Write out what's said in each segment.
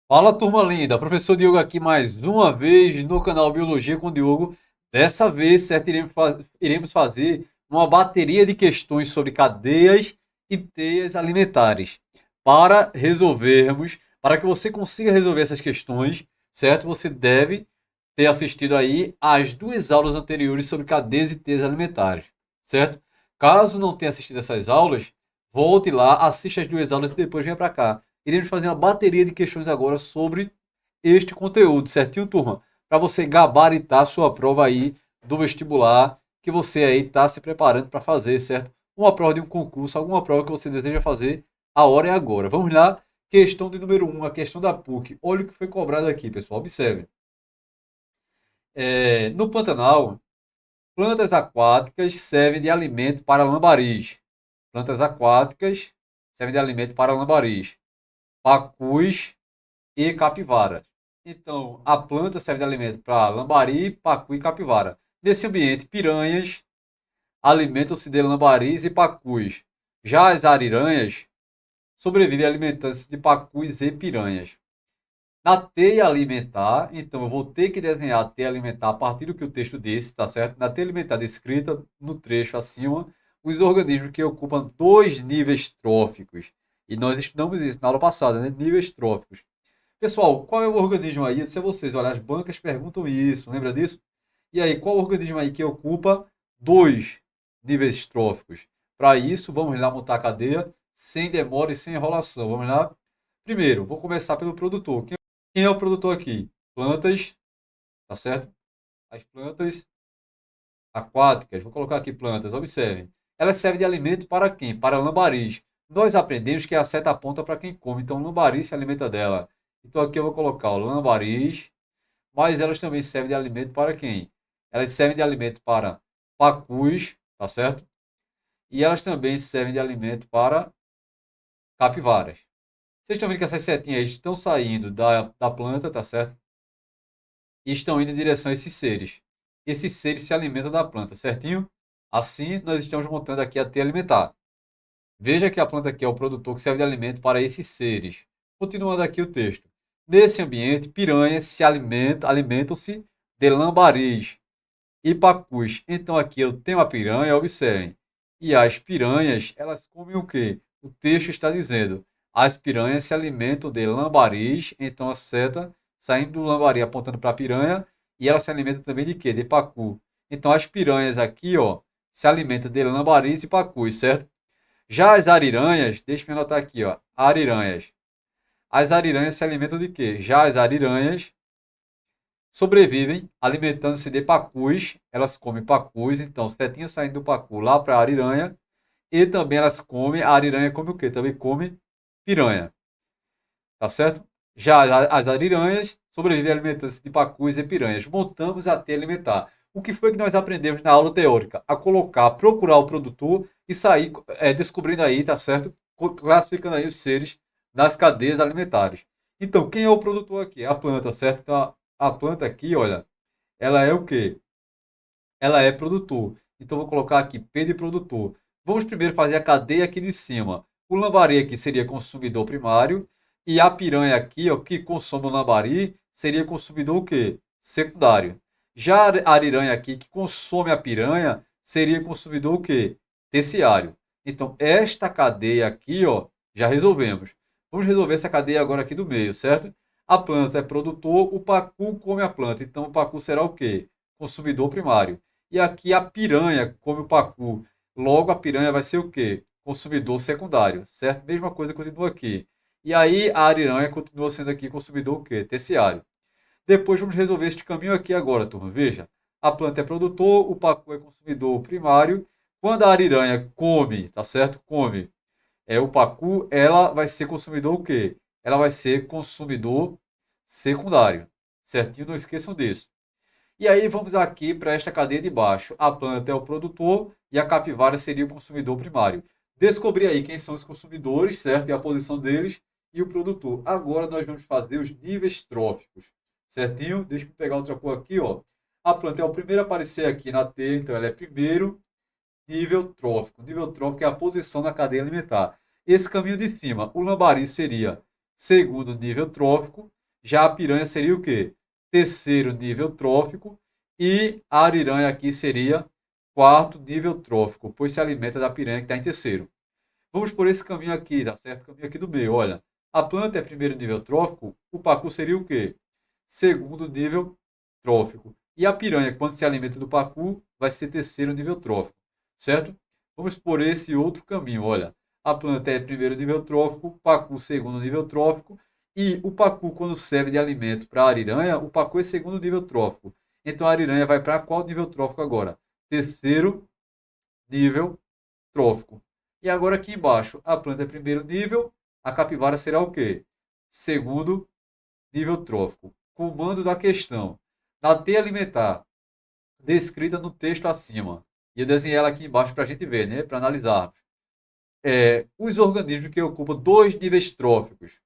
Fala, turma linda, professor Diogo aqui mais uma vez no canal Biologia com o Diogo. Dessa vez, certo, iremos fazer uma bateria de questões sobre cadeias e teias alimentares. Para que você consiga resolver essas questões, certo, você deve ter assistido aí as duas aulas anteriores sobre cadeias e teias alimentares, certo? Caso não tenha assistido essas aulas, volte lá, assista as duas aulas e depois venha para cá. Iremos fazer uma bateria de questões agora sobre este conteúdo, certinho, turma? Para você gabaritar a sua prova aí do vestibular que você aí está se preparando para fazer, certo? Uma prova de um concurso, alguma prova que você deseja fazer, a hora é agora. Vamos lá, questão de número um, a questão da PUC. Olha o que foi cobrado aqui, pessoal, observe. No Pantanal, plantas aquáticas servem de alimento para lambaris. Plantas aquáticas servem de alimento para lambaris, pacus e capivara. Então, a planta serve de alimento para lambari, pacu e capivara. Nesse ambiente, piranhas alimentam-se de lambaris e pacus. Já as ariranhas sobrevivem alimentando-se de pacus e piranhas. Na teia alimentar, então eu vou ter que desenhar a teia alimentar a partir do que o texto disse, tá certo? Na teia alimentar descrita no trecho acima, os organismos que ocupam dois níveis tróficos. E nós estudamos isso na aula passada, né? Níveis tróficos. Pessoal, qual é o organismo aí? Eu disse a vocês, olha, as bancas perguntam isso, lembra disso? E aí, qual o organismo aí que ocupa dois níveis tróficos? Para isso, vamos lá montar a cadeia sem demora e sem enrolação. Vamos lá? Primeiro, vou começar pelo produtor. Quem é o produtor aqui? Plantas, tá certo? As plantas aquáticas, vou colocar aqui plantas, observem. Elas servem de alimento para quem? Para lambaris. Nós aprendemos que a seta aponta para quem come, então o lambari se alimenta dela. Então aqui eu vou colocar o lambariz, mas elas também servem de alimento para quem? Elas servem de alimento para pacus, tá certo? E elas também servem de alimento para capivaras. Vocês estão vendo que essas setinhas estão saindo da planta, tá certo? E estão indo em direção a esses seres. Esses seres se alimentam da planta, certinho? Assim, nós estamos montando aqui a teia alimentar. Veja que a planta aqui é o produtor que serve de alimento para esses seres. Continuando aqui o texto. Nesse ambiente, piranhas alimentam-se de lambaris e pacus. Então aqui eu tenho a piranha, observem. E as piranhas, elas comem o quê? O texto está dizendo: as piranhas se alimentam de lambaris, então a seta saindo do lambari apontando para a piranha, e ela se alimenta também de quê? De pacu. Então as piranhas aqui, ó, se alimentam de lambaris e pacus, certo? Já as ariranhas, deixa eu anotar aqui, ó, ariranhas. As ariranhas se alimentam de quê? Já as ariranhas sobrevivem alimentando-se de pacus, elas comem pacus, então setinha saindo do pacu lá para a ariranha, e também elas comem, a ariranha come o quê? Também come piranha, tá certo? Já as ariranhas sobrevivem alimentando-se de pacus e piranhas. Montamos a teia alimentar. O que foi que nós aprendemos na aula teórica? A colocar, procurar o produtor e sair descobrindo aí, tá certo? Classificando aí os seres nas cadeias alimentares. Então, quem é o produtor aqui? É a planta, certo? Então, a planta aqui, olha, ela é o quê? Ela é produtor. Então, vou colocar aqui P de produtor. Vamos primeiro fazer a cadeia aqui de cima. O lambari aqui seria consumidor primário. E a piranha aqui, ó, que consome o lambari, seria consumidor o quê? Secundário. Já a ariranha aqui, que consome a piranha, seria consumidor o quê? Terciário. Então, esta cadeia aqui, ó, já resolvemos. Vamos resolver essa cadeia agora aqui do meio, certo? A planta é produtor, o pacu come a planta. Então, o pacu será o quê? Consumidor primário. E aqui a piranha come o pacu. Logo, a piranha vai ser o quê? Consumidor secundário, certo? Mesma coisa continua aqui. E aí a ariranha continua sendo aqui consumidor o quê? Terciário. Depois vamos resolver este caminho aqui agora, turma. Veja, a planta é produtor, o pacu é consumidor primário. Quando a ariranha come, tá certo? Come o pacu, ela vai ser consumidor o quê? Ela vai ser consumidor secundário. Certinho? Não esqueçam disso. E aí vamos aqui para esta cadeia de baixo. A planta é o produtor e a capivara seria o consumidor primário. Descobri aí quem são os consumidores, certo? E a posição deles e o produtor. Agora nós vamos fazer os níveis tróficos, certinho? Deixa eu pegar outra cor aqui, ó. A planta é o primeiro a aparecer aqui na T, então ela é primeiro nível trófico. Nível trófico é a posição na cadeia alimentar. Esse caminho de cima, o lambari seria segundo nível trófico Já a piranha seria o quê? Terceiro nível trófico. E a ariranha aqui seria quarto nível trófico, pois se alimenta da piranha que está em terceiro. Vamos por esse caminho aqui, tá certo? Caminho aqui do meio. Olha, a planta é primeiro nível trófico, o pacu seria o quê? Segundo nível trófico. E a piranha, quando se alimenta do pacu, vai ser terceiro nível trófico, certo? Vamos por esse outro caminho. Olha, a planta é primeiro nível trófico, o pacu segundo nível trófico, e o pacu, quando serve de alimento para a ariranha, o pacu é segundo nível trófico. Então a ariranha vai para qual nível trófico agora? Terceiro nível trófico. E agora aqui embaixo, a planta é primeiro nível, a capivara será o quê? Segundo nível trófico. Comando da questão. Na teia alimentar, descrita no texto acima. E eu desenhei ela aqui embaixo para a gente ver, né? Para analisarmos. Os organismos que ocupam dois níveis tróficos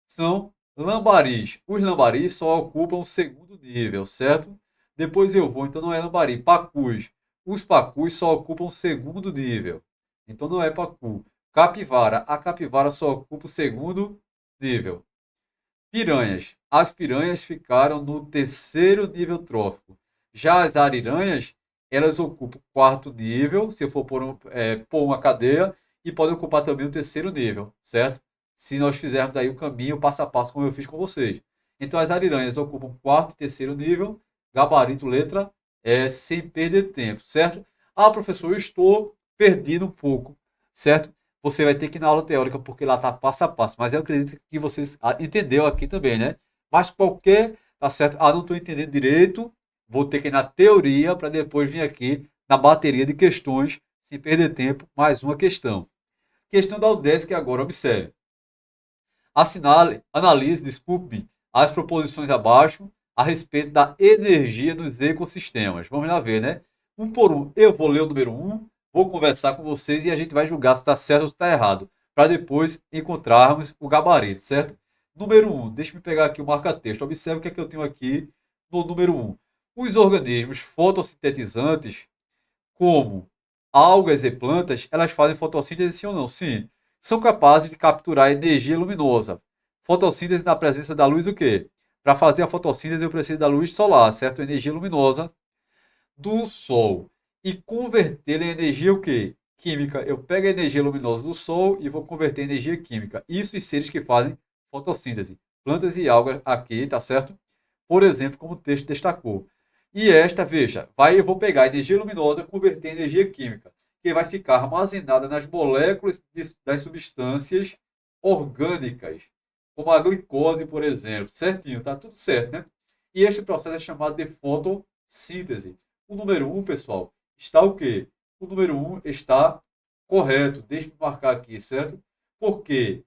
são lambaris. Os lambaris só ocupam o segundo nível, certo? Depois eu vou, então não é lambari. Pacus. Os pacus só ocupam o segundo nível. Então não é pacu. Capivara. A capivara só ocupa o segundo nível. Piranhas. As piranhas ficaram no terceiro nível trófico. Já as ariranhas, elas ocupam o quarto nível, se eu for pôr uma cadeia, e podem ocupar também o terceiro nível, certo? Se nós fizermos aí o caminho passo a passo, como eu fiz com vocês. Então, as ariranhas ocupam quarto e terceiro nível, gabarito, letra, sem perder tempo, certo? Ah, professor, eu estou perdido um pouco, certo? Você vai ter que ir na aula teórica, porque lá está passo a passo. Mas eu acredito que vocês entendeu aqui também, né? Mas qualquer, tá certo? Ah, não estou entendendo direito, vou ter que ir na teoria para depois vir aqui na bateria de questões, sem perder tempo, mais uma questão. Questão da UDESC agora, observe. Assinale, analise, desculpe-me, as proposições abaixo a respeito da energia nos ecossistemas. Vamos lá ver, né? Um por um, eu vou ler o número um, vou conversar com vocês e a gente vai julgar se está certo ou se está errado, para depois encontrarmos o gabarito, certo? Número um, deixa eu pegar aqui o marca-texto. Observe o que é que eu tenho aqui no número um. Os organismos fotossintetizantes, como algas e plantas, elas fazem fotossíntese sim ou não? Sim. São capazes de capturar energia luminosa. Fotossíntese na presença da luz o quê? Para fazer a fotossíntese eu preciso da luz solar, certo? Energia luminosa do sol. E convertê-la em energia o quê? Química. Eu pego a energia luminosa do sol e vou converter em energia química. Isso os seres que fazem fotossíntese. Plantas e algas aqui, tá certo? Por exemplo, como o texto destacou. E esta, veja, eu vou pegar a energia luminosa e converter em energia química, que vai ficar armazenada nas moléculas das substâncias orgânicas, como a glicose, por exemplo. Certinho, tá tudo certo, né? E este processo é chamado de fotossíntese. O número um, pessoal, está o quê? O número um está correto. Deixa eu marcar aqui, certo? Porque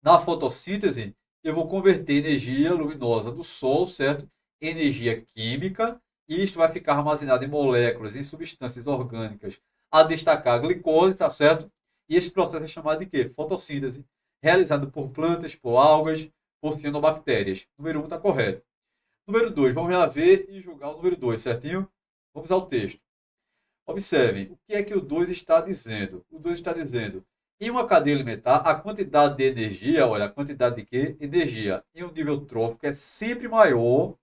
na fotossíntese, eu vou converter energia luminosa do Sol, certo? Energia química, e isto vai ficar armazenado em moléculas, em substâncias orgânicas, a destacar a glicose, tá certo? E esse processo é chamado de quê? Fotossíntese, realizado por plantas, por algas, por cianobactérias. Número um está correto. Número 2, vamos lá ver e julgar o número 2, certinho? Vamos ao texto. Observem, o que é que o 2 está dizendo? O 2 está dizendo, em uma cadeia alimentar, a quantidade de energia, olha, a quantidade de quê? Energia em um nível trófico é sempre maior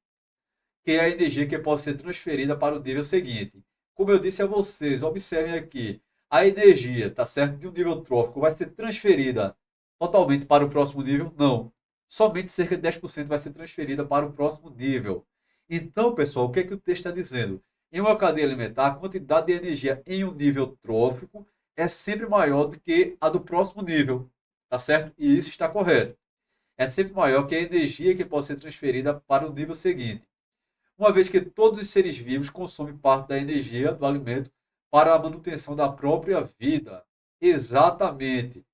que a energia que pode ser transferida para o nível seguinte. Como eu disse a vocês, observem aqui, a energia, tá certo, de um nível trófico vai ser transferida totalmente para o próximo nível? Não. Somente cerca de 10% vai ser transferida para o próximo nível. Então, pessoal, o que é que o texto está dizendo? Em uma cadeia alimentar, a quantidade de energia em um nível trófico é sempre maior do que a do próximo nível, tá certo? E isso está correto. É sempre maior que a energia que pode ser transferida para o nível seguinte, uma vez que todos os seres vivos consomem parte da energia do alimento para a manutenção da própria vida. Exatamente.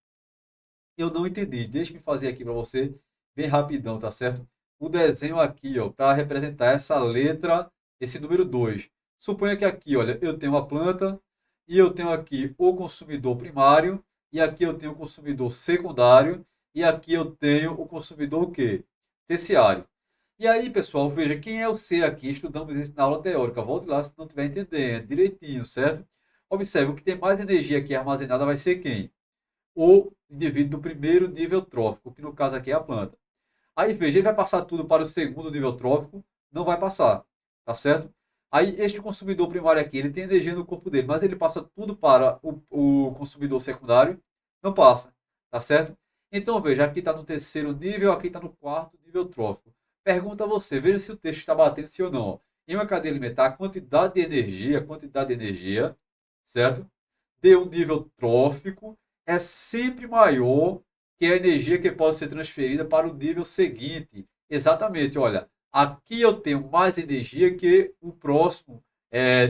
Eu não entendi. Deixa eu fazer aqui para você bem rapidão, tá certo? O desenho aqui, ó, para representar essa letra, esse número 2. Suponha que aqui, olha, eu tenho uma planta e eu tenho aqui o consumidor primário e aqui eu tenho o consumidor secundário e aqui eu tenho o consumidor o quê? Terciário. E aí, pessoal, veja, quem é o C aqui? Estudamos isso na aula teórica. Volte lá se não estiver entendendo direitinho, certo? Observe, o que tem mais energia aqui armazenada vai ser quem? O indivíduo do primeiro nível trófico, que no caso aqui é a planta. Aí veja, ele vai passar tudo para o segundo nível trófico? Não vai passar, tá certo? Aí este consumidor primário aqui, ele tem energia no corpo dele, mas ele passa tudo para o consumidor secundário? Não passa, tá certo? Então veja, aqui está no terceiro nível, aqui está no quarto nível trófico. Pergunta a você, veja se o texto está batendo sim ou não. Em uma cadeia alimentar, a quantidade de energia, certo? De um nível trófico é sempre maior que a energia que pode ser transferida para o nível seguinte. Exatamente, olha, aqui eu tenho mais energia que o próximo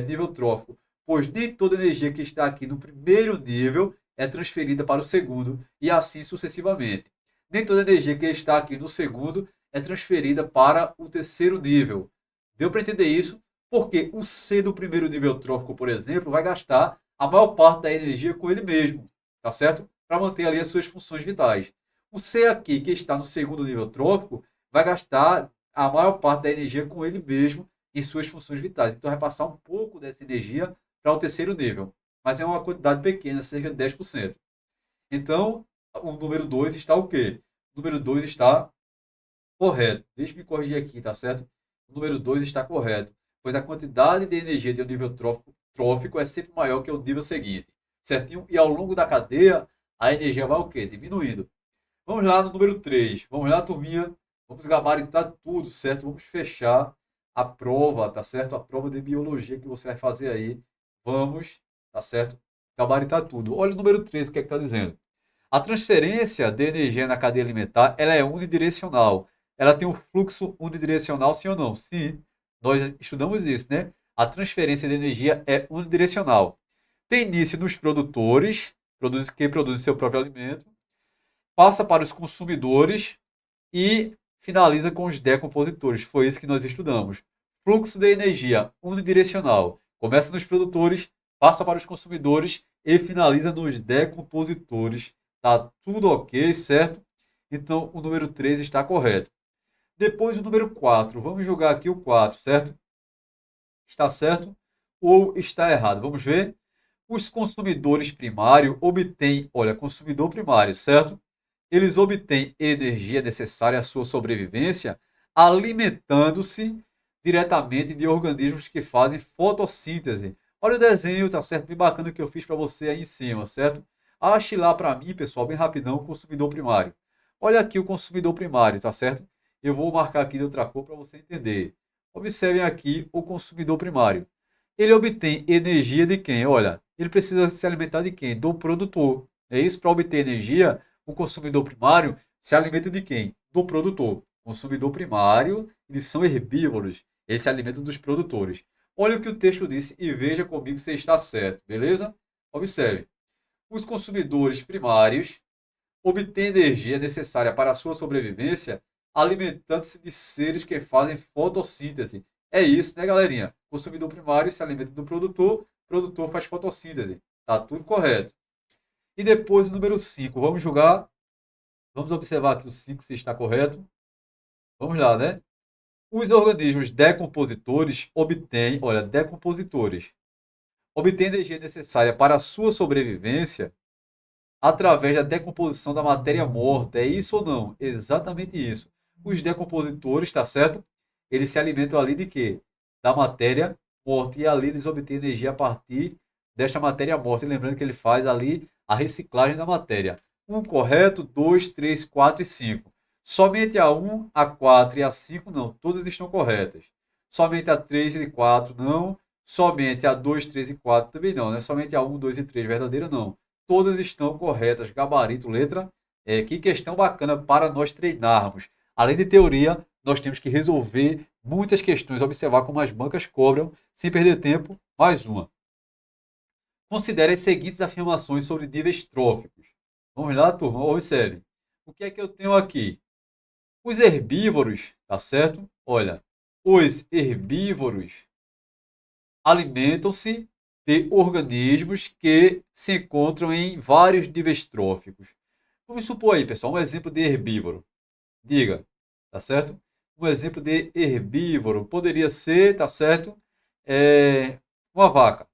nível trófico, pois nem toda energia que está aqui no primeiro nível é transferida para o segundo e assim sucessivamente. Nem toda energia que está aqui no segundo é transferida para o terceiro nível. Deu para entender isso? Porque o C do primeiro nível trófico, por exemplo, vai gastar a maior parte da energia com ele mesmo, tá certo? Para manter ali as suas funções vitais. O C aqui, que está no segundo nível trófico, vai gastar a maior parte da energia com ele mesmo em suas funções vitais. Então vai passar um pouco dessa energia para o terceiro nível, mas é uma quantidade pequena, cerca de 10%. Então, o número 2 está o quê? O número 2 está correto. Deixa eu me corrigir aqui, tá certo? O número 2 está correto, pois a quantidade de energia de um nível trófico é sempre maior que o nível seguinte, certinho? E ao longo da cadeia, a energia vai o quê? Diminuindo. Vamos lá no número 3. Vamos lá, turminha. Vamos gabaritar tudo, certo? Vamos fechar a prova, tá certo? A prova de biologia que você vai fazer aí. Vamos, tá certo? Gabaritar tudo. Olha o número 3, o que é que está dizendo? A transferência de energia na cadeia alimentar, ela é unidirecional. Ela tem um fluxo unidirecional, sim ou não? Sim, nós estudamos isso, né? A transferência de energia é unidirecional. Tem início nos produtores, que produzem seu próprio alimento, passa para os consumidores e finaliza com os decompositores. Foi isso que nós estudamos. Fluxo de energia unidirecional. Começa nos produtores, passa para os consumidores e finaliza nos decompositores. Tá tudo ok, certo? Então o número 3 está correto. Depois o número 4. Vamos jogar aqui o 4, certo? Está certo ou está errado? Vamos ver. Os consumidores primários obtêm, olha, consumidor primário, certo? Eles obtêm energia necessária à sua sobrevivência alimentando-se diretamente de organismos que fazem fotossíntese. Olha o desenho, tá certo? Bem bacana que eu fiz para você aí em cima, certo? Ache lá para mim, pessoal, bem rapidão, o consumidor primário. Olha aqui o consumidor primário, tá certo? Eu vou marcar aqui de outra cor para você entender. Observem aqui o consumidor primário. Ele obtém energia de quem? Olha, ele precisa se alimentar de quem? Do produtor. É isso? Para obter energia, o consumidor primário se alimenta de quem? Do produtor. Consumidor primário, eles são herbívoros. Eles se alimentam dos produtores. Olha o que o texto disse e veja comigo se está certo, beleza? Observe. Os consumidores primários obtêm energia necessária para a sua sobrevivência alimentando-se de seres que fazem fotossíntese. É isso, né, galerinha? Consumidor primário se alimenta do produtor, produtor faz fotossíntese. Tá tudo correto. E depois o número 5. Vamos jogar. Vamos observar aqui o 5 se está correto. Vamos lá, né? Os organismos decompositores obtêm, olha, decompositores, obtêm energia necessária para a sua sobrevivência através da decomposição da matéria morta. É isso ou não? Exatamente isso. Os decompositores, tá certo? Eles se alimentam ali de quê? Da matéria morta. E ali eles obtêm energia a partir desta matéria morta. E lembrando que ele faz ali a reciclagem da matéria. Um correto, 2, 3, 4 e 5. Somente a 1, a 4 e a 5 não. Todas estão corretas. Somente a 3 e 4 não. Somente a 2, 3 e 4 também não. Né? Somente a 1, 2 e 3 verdadeira não. Todas estão corretas. Gabarito, letra. Que questão bacana para nós treinarmos. Além de teoria, nós temos que resolver muitas questões, observar como as bancas cobram, sem perder tempo. Mais uma. Considere as seguintes afirmações sobre níveis tróficos. Vamos lá, turma, observe. O que é que eu tenho aqui? Os herbívoros, tá certo? Olha, os herbívoros alimentam-se de organismos que se encontram em vários níveis tróficos. Vamos supor aí, pessoal, um exemplo de herbívoro. Diga, tá certo? Um exemplo de herbívoro poderia ser, tá certo? Uma vaca.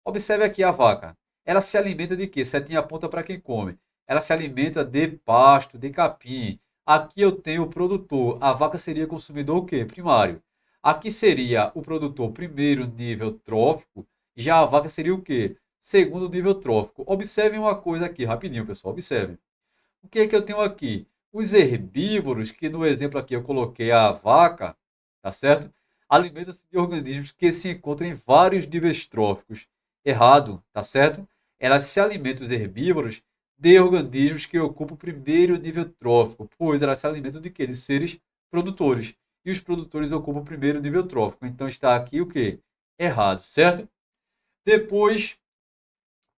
Observe aqui a vaca. Ela se alimenta de quê? Setinha aponta para quem come. Ela se alimenta de pasto, de capim. Aqui eu tenho o produtor. A vaca seria consumidor o quê? Primário. Aqui seria o produtor primeiro nível trófico. Já a vaca seria o quê? Segundo nível trófico. Observem uma coisa aqui, rapidinho, pessoal. Observem. O que é que eu tenho aqui? Os herbívoros, que no exemplo aqui eu coloquei a vaca, tá certo? Alimentam-se de organismos que se encontram em vários níveis tróficos. Errado, tá certo? Elas se alimentam, os herbívoros, de organismos que ocupam o primeiro nível trófico, pois elas se alimentam de quê? De seres produtores. E os produtores ocupam o primeiro nível trófico. Então está aqui o quê? Errado, certo? Depois,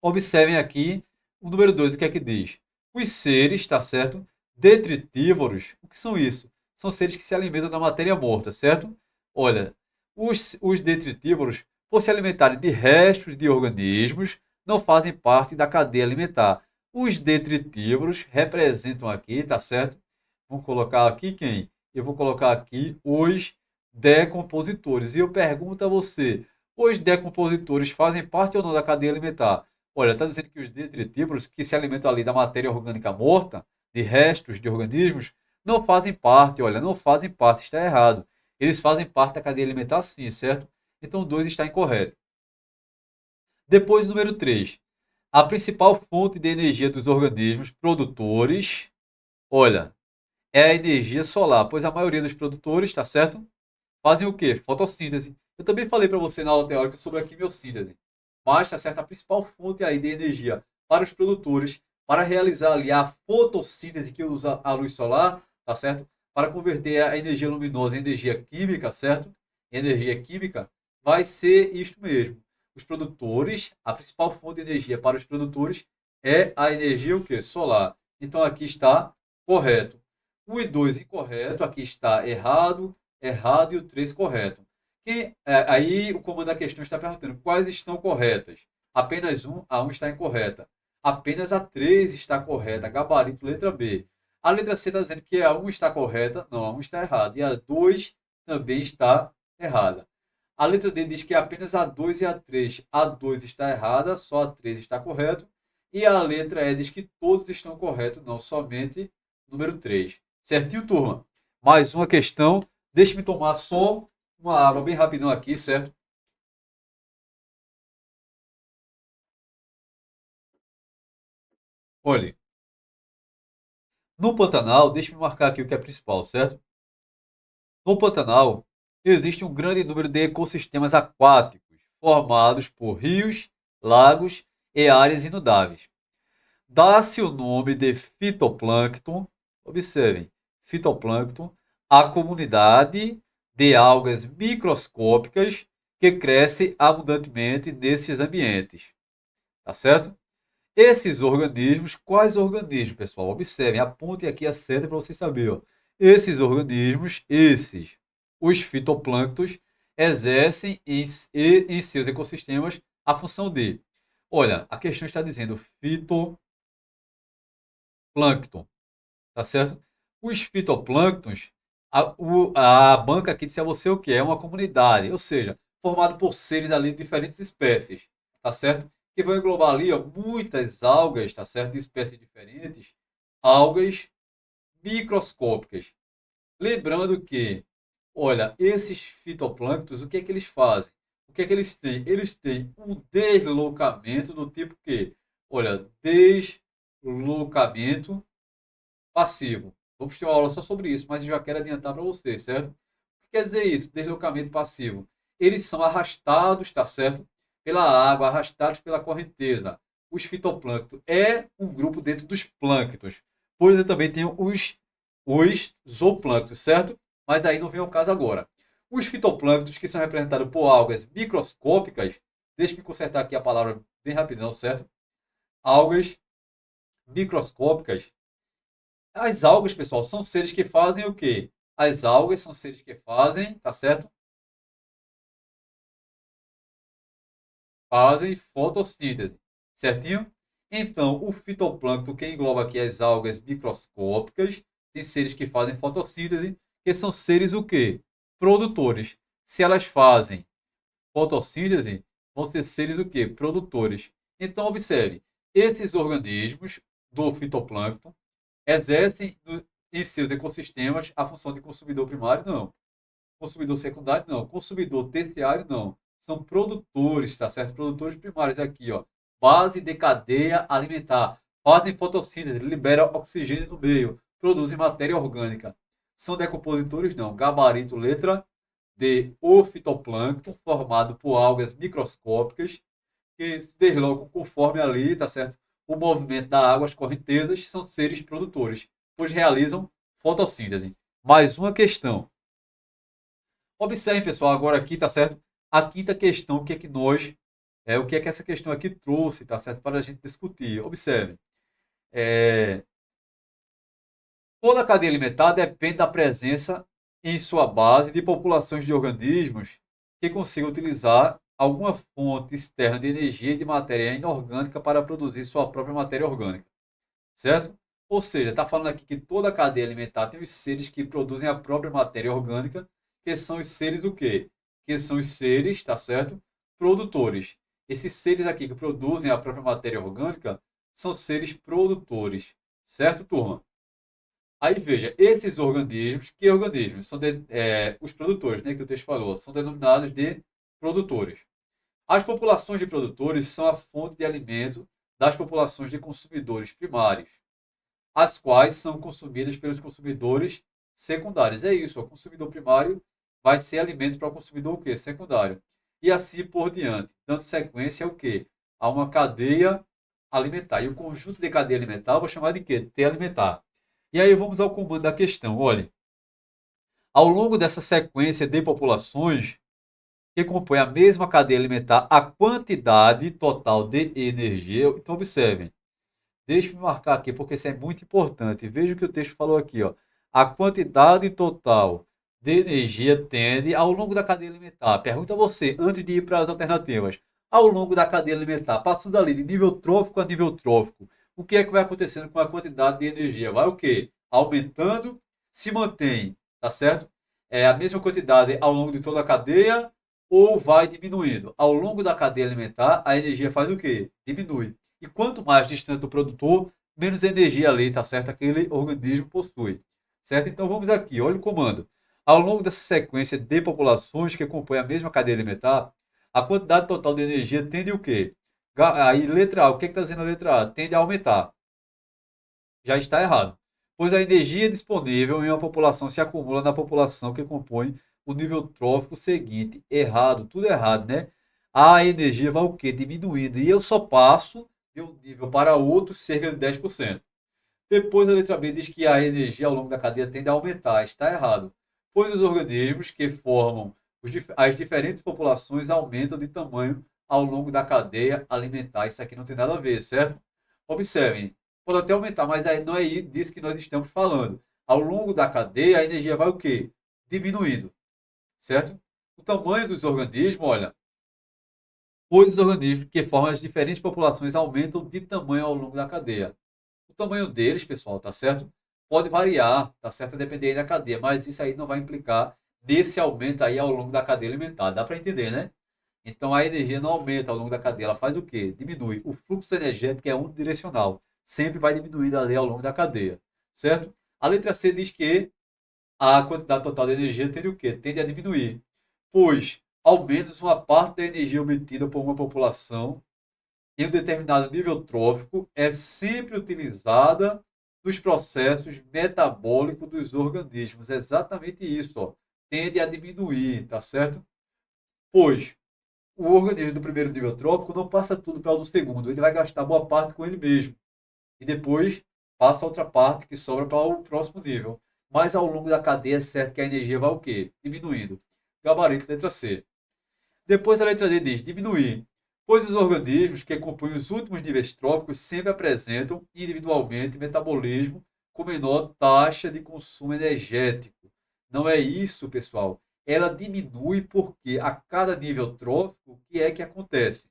observem aqui o número 2, o que é que diz? Os seres, tá certo? Detritívoros, o que são isso? São seres que se alimentam da matéria morta, certo? Olha, os detritívoros, por se alimentarem de restos de organismos, não fazem parte da cadeia alimentar. Os detritívoros representam aqui, tá certo? Vamos colocar aqui quem? Eu vou colocar aqui os decompositores. E eu pergunto a você, os decompositores fazem parte ou não da cadeia alimentar? Olha, está dizendo que os detritívoros, que se alimentam ali da matéria orgânica morta, de restos de organismos, não fazem parte, olha, não fazem parte, está errado. Eles fazem parte da cadeia alimentar sim, certo? Então, 2 está incorreto. Depois, número 3. A principal fonte de energia dos organismos produtores, olha, é a energia solar, pois a maioria dos produtores, tá certo? Fazem o quê? Fotossíntese. Eu também falei para você na aula teórica sobre a quimiossíntese. Mas, tá certo, a principal fonte aí de energia para os produtores, para realizar ali a fotossíntese que usa a luz solar, tá certo? Para converter a energia luminosa em energia química, certo? Energia química, vai ser isto mesmo. Os produtores, a principal fonte de energia para os produtores é a energia o quê? Solar. Então aqui está correto. 1 e 2 incorreto, aqui está errado, errado e o 3 correto. Aí o comando da questão está perguntando quais estão corretas. Apenas a 1 está incorreta. Apenas a 3 está correta. Gabarito, letra B. A letra C está dizendo que a 1 está correta. Não, a 1 está errada. E a 2 também está errada. A letra D diz que apenas a 2 e a 3. A 2 está errada, só a 3 está correto. E a letra E diz que todos estão corretos, não somente o número 3. Certinho, turma? Mais uma questão. Deixe-me tomar só uma água bem rapidão aqui, certo? Olhe, no Pantanal, deixe-me marcar aqui o que é principal, certo? No Pantanal, existe um grande número de ecossistemas aquáticos, formados por rios, lagos e áreas inundáveis. Dá-se o nome de fitoplâncton, observem, fitoplâncton, à comunidade de algas microscópicas que cresce abundantemente nesses ambientes. Tá certo? Esses organismos, quais organismos, pessoal? Observem, apontem aqui a seta para vocês saberem. Ó. Esses organismos, os fitoplânctons, exercem em seus ecossistemas a função de. Olha, a questão está dizendo fitoplâncton, tá certo? Os fitoplânctons, a banca aqui disse a você o que? É uma comunidade, ou seja, formado por seres ali de diferentes espécies, tá certo? Que vão englobar ali ó, muitas algas, tá certo? De espécies diferentes, algas microscópicas. Lembrando que, olha, esses fitoplânctons, o que é que eles fazem? O que é que eles têm? Eles têm um deslocamento do tipo que, olha, deslocamento passivo. Vamos ter uma aula só sobre isso, mas eu já quero adiantar para vocês, certo? O que quer dizer isso? Deslocamento passivo. Eles são arrastados, tá certo? Pela água, arrastados pela correnteza. Os fitoplâncton é um grupo dentro dos plânctons. Pois eu também tenho os zooplânctons, certo? Mas aí não vem ao caso agora. Os fitoplânctons, que são representados por algas microscópicas, deixa-me consertar aqui a palavra bem rapidão, certo? Algas microscópicas. As algas, pessoal, são seres que fazem o quê? As algas são seres que fazem, tá certo? Fazem fotossíntese, certinho? Então, o fitoplâncton, que engloba aqui as algas microscópicas, tem seres que fazem fotossíntese, que são seres o quê? Produtores. Se elas fazem fotossíntese, vão ser seres o quê? Produtores. Então, observe, esses organismos do fitoplâncton exercem em seus ecossistemas a função de consumidor primário, não. Consumidor secundário, não. Consumidor terciário, não. São produtores, tá certo? Produtores primários aqui, ó. Base de cadeia alimentar. Fazem fotossíntese, liberam oxigênio no meio, produzem matéria orgânica. São decompositores, não. Gabarito, letra D. O fitoplâncton, formado por algas microscópicas, que se deslocam conforme ali, tá certo? O movimento da água, as correntezas, são seres produtores, pois realizam fotossíntese. Mais uma questão. Observe, pessoal, agora aqui, tá certo? A quinta questão, o que é que o que é que essa questão aqui trouxe, tá certo? Para a gente discutir. Observe. É, toda a cadeia alimentar depende da presença em sua base de populações de organismos que consigam utilizar alguma fonte externa de energia e de matéria inorgânica para produzir sua própria matéria orgânica, certo? Ou seja, está falando aqui que toda a cadeia alimentar tem os seres que produzem a própria matéria orgânica, que são os seres do quê? Que são os seres, tá certo? Produtores. Esses seres aqui que produzem a própria matéria orgânica são seres produtores, certo, turma? Aí veja, esses organismos, que organismos? São os produtores, né, que o texto falou, são denominados de produtores. As populações de produtores são a fonte de alimento das populações de consumidores primários, as quais são consumidas pelos consumidores secundários. É isso, o consumidor primário vai ser alimento para o consumidor o quê? Secundário. E assim por diante, dando sequência ao quê? A uma cadeia alimentar. E o conjunto de cadeia alimentar eu vou chamar de quê? T alimentar. E aí vamos ao comando da questão. Olha, ao longo dessa sequência de populações que compõem a mesma cadeia alimentar, a quantidade total de energia. Então, observem. Deixe-me marcar aqui, porque isso é muito importante. Veja o que o texto falou aqui. Ó. A quantidade total de energia tende ao longo da cadeia alimentar. Pergunta a você, antes de ir para as alternativas. Ao longo da cadeia alimentar, passando ali de nível trófico a nível trófico, o que é que vai acontecendo com a quantidade de energia? Vai o quê? Aumentando, se mantém, tá certo? É a mesma quantidade ao longo de toda a cadeia ou vai diminuindo? Ao longo da cadeia alimentar, a energia faz o quê? Diminui. E quanto mais distante do produtor, menos energia ali, tá certo? Aquele organismo possui. Certo? Então vamos aqui, olha o comando. Ao longo dessa sequência de populações que compõem a mesma cadeia alimentar, a quantidade total de energia tende o quê? Aí, letra A, o que está dizendo a letra A? Tende a aumentar. Já está errado. Pois a energia disponível em uma população se acumula na população que compõe o nível trófico seguinte. Errado, tudo errado, né? A energia vai o quê? Diminuindo. E eu só passo de um nível para outro cerca de 10%. Depois a letra B diz que a energia ao longo da cadeia tende a aumentar. Está errado. Pois os organismos que formam as diferentes populações aumentam de tamanho ao longo da cadeia alimentar. Isso aqui não tem nada a ver, certo? Observem, pode até aumentar, mas aí não é disso que nós estamos falando. Ao longo da cadeia, a energia vai o quê? Diminuindo, certo? O tamanho dos organismos, olha, pois os organismos que formam as diferentes populações aumentam de tamanho ao longo da cadeia. O tamanho deles, pessoal, tá certo? Pode variar, tá certo? Depender da cadeia, mas isso aí não vai implicar nesse aumento aí ao longo da cadeia alimentar. Dá para entender, né? Então a energia não aumenta ao longo da cadeia, ela faz o quê? Diminui. O fluxo energético é unidirecional, sempre vai diminuindo ali ao longo da cadeia, certo? A letra C diz que a quantidade total de energia tende o quê? Tende a diminuir, pois ao menos uma parte da energia obtida por uma população em um determinado nível trófico é sempre utilizada nos processos metabólicos dos organismos. É exatamente isso, ó. Tende a diminuir, tá certo? Pois o organismo do primeiro nível trófico não passa tudo para o do segundo, ele vai gastar boa parte com ele mesmo. E depois passa a outra parte que sobra para o próximo nível. Mas ao longo da cadeia é certo que a energia vai o quê? Diminuindo. Gabarito, letra C. Depois a letra D diz diminuir, pois os organismos que compõem os últimos níveis tróficos sempre apresentam individualmente metabolismo com menor taxa de consumo energético. Não é isso, pessoal. Ela diminui porque a cada nível trófico, o que é que acontece?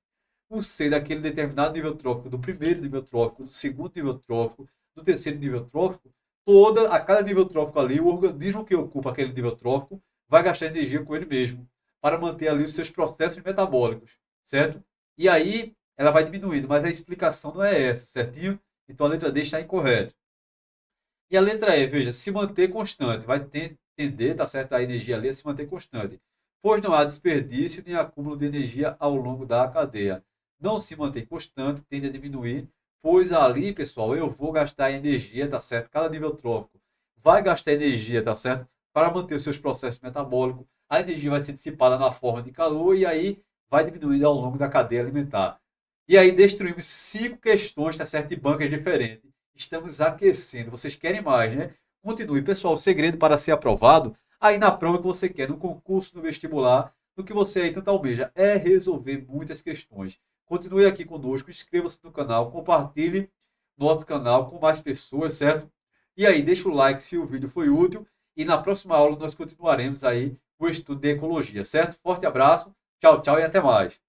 Por ser daquele determinado nível trófico, do primeiro nível trófico, do segundo nível trófico, do terceiro nível trófico, a cada nível trófico ali, o organismo que ocupa aquele nível trófico vai gastar energia com ele mesmo para manter ali os seus processos metabólicos, certo? E aí ela vai diminuindo, mas a explicação não é essa, certinho? Então a letra D está incorreta. E a letra E, veja, se manter constante, vai tender, tá certo? A energia ali a se manter constante, pois não há desperdício nem acúmulo de energia ao longo da cadeia. Não se mantém constante, tende a diminuir, pois ali, pessoal, eu vou gastar energia, tá certo? Cada nível trófico vai gastar energia, tá certo? Para manter os seus processos metabólicos. A energia vai ser dissipada na forma de calor e aí vai diminuindo ao longo da cadeia alimentar. E aí destruímos 5 questões, tá certo? De bancas diferentes. Estamos aquecendo. Vocês querem mais, né? Continue, pessoal. O segredo para ser aprovado, aí na prova que você quer, no concurso, no vestibular, no que você aí tanto almeja, é resolver muitas questões. Continue aqui conosco, inscreva-se no canal, compartilhe nosso canal com mais pessoas, certo? E aí, deixa o like se o vídeo foi útil. E na próxima aula nós continuaremos aí o estudo de ecologia, certo? Forte abraço, tchau, tchau e até mais.